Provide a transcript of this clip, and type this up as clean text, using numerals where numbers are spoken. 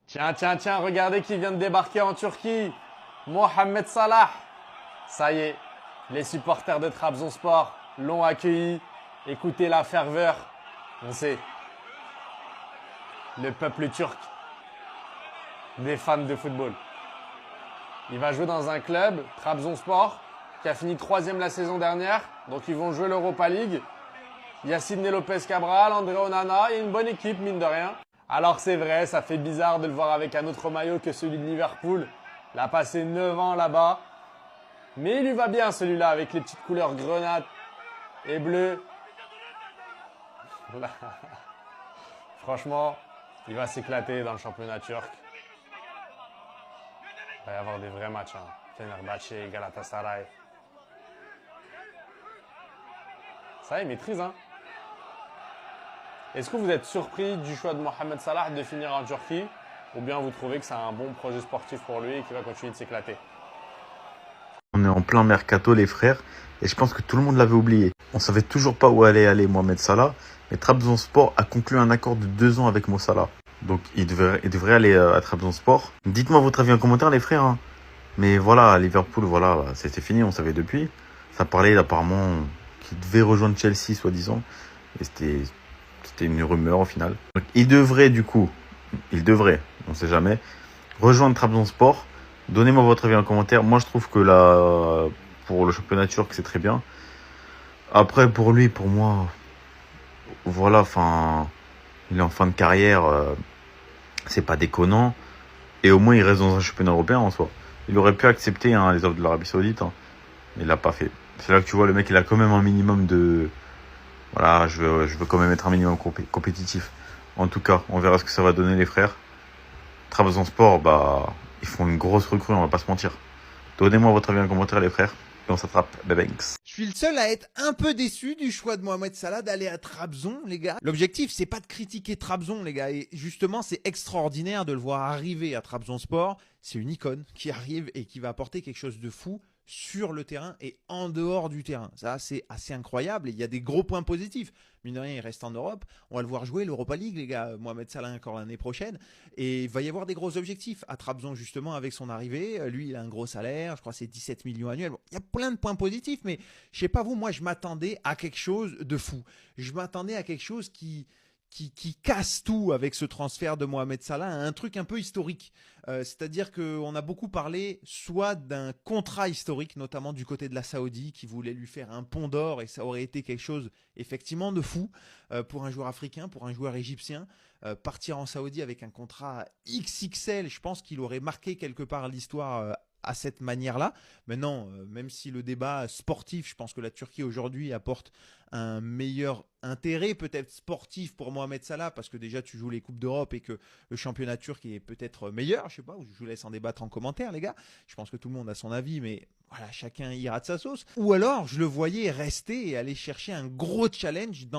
Tiens, tiens, tiens, regardez qui vient de débarquer en Turquie. Mohamed Salah. Ça y est, les supporters de Trabzonspor l'ont accueilli. Écoutez la ferveur. On sait, le peuple turc, des fans de football. Il va jouer dans un club, Trabzonspor, qui a fini 3e la saison dernière. Donc ils vont jouer l'Europa League. Il y a Sidney Lopez Cabral, André Onana. Il y a une bonne équipe, mine de rien. Alors c'est vrai, ça fait bizarre de le voir avec un autre maillot que celui de Liverpool. Il a passé 9 ans là-bas. Mais il lui va bien celui-là avec les petites couleurs grenade et bleu. Franchement, il va s'éclater dans le championnat turc. Il va y avoir des vrais matchs. Fenerbahçe, Galatasaray. Ça, il maîtrise. Est-ce que vous êtes surpris du choix de Mohamed Salah de finir en Turquie? Ou bien vous trouvez que c'est un bon projet sportif pour lui et qu'il va continuer de s'éclater? On est en plein mercato, les frères, et je pense que tout le monde l'avait oublié. On savait toujours pas où allait aller Mohamed Salah, mais Trabzonspor a conclu un accord de 2 ans avec Mo Salah. Donc il devrait aller à Trabzonspor. Dites-moi votre avis en commentaire, les frères. Mais voilà, Liverpool, voilà, c'était fini, on savait depuis. Ça parlait apparemment qu'il devait rejoindre Chelsea, soi-disant. Et c'était une rumeur au final. Donc il devrait, on sait jamais, rejoindre Trabzonspor. Donnez-moi votre avis en commentaire. Moi, je trouve que là, pour le championnat turc, c'est très bien. Après, pour lui, pour moi, voilà, il est en fin de carrière. C'est pas déconnant. Et au moins, il reste dans un championnat européen en soi. Il aurait pu accepter les offres de l'Arabie Saoudite, mais il l'a pas fait. C'est là que tu vois, le mec, il a quand même un minimum de... Voilà, je veux quand même être un minimum compétitif. En tout cas, on verra ce que ça va donner, les frères. Trabzonspor, ils font une grosse recrue, on va pas se mentir. Donnez-moi votre avis en commentaire, les frères. Et on s'attrape. Banks. Je suis le seul à être un peu déçu du choix de Mohamed Salah d'aller à Trabzon, les gars. L'objectif, c'est pas de critiquer Trabzon, les gars. Et justement, c'est extraordinaire de le voir arriver à Trabzonspor. C'est une icône qui arrive et qui va apporter quelque chose de fou sur le terrain et en dehors du terrain. Ça, c'est assez incroyable et il y a des gros points positifs. Mine de rien, il reste en Europe. On va le voir jouer l'Europa League, les gars. Mohamed Salah encore l'année prochaine. Et il va y avoir des gros objectifs à Trabzon, justement, avec son arrivée. Lui, il a un gros salaire. Je crois que c'est 17 millions annuels. Bon, il y a plein de points positifs, mais je sais pas vous, moi, je m'attendais à quelque chose de fou. Je m'attendais à quelque chose qui casse tout avec ce transfert de Mohamed Salah, un truc un peu historique. C'est-à-dire qu'on a beaucoup parlé soit d'un contrat historique, notamment du côté de la Saoudi, qui voulait lui faire un pont d'or, et ça aurait été quelque chose effectivement de fou pour un joueur africain, pour un joueur égyptien. Partir en Saoudi avec un contrat XXL, je pense qu'il aurait marqué quelque part l'histoire à cette manière-là. Maintenant, même si le débat sportif, je pense que la Turquie aujourd'hui apporte un meilleur intérêt peut-être sportif pour Mohamed Salah, parce que déjà tu joues les Coupes d'Europe et que le championnat turc est peut-être meilleur, je sais pas, je vous laisse en débattre en commentaire, les gars. Je pense que tout le monde a son avis, mais voilà, chacun ira de sa sauce. Ou alors, je le voyais rester et aller chercher un gros challenge dans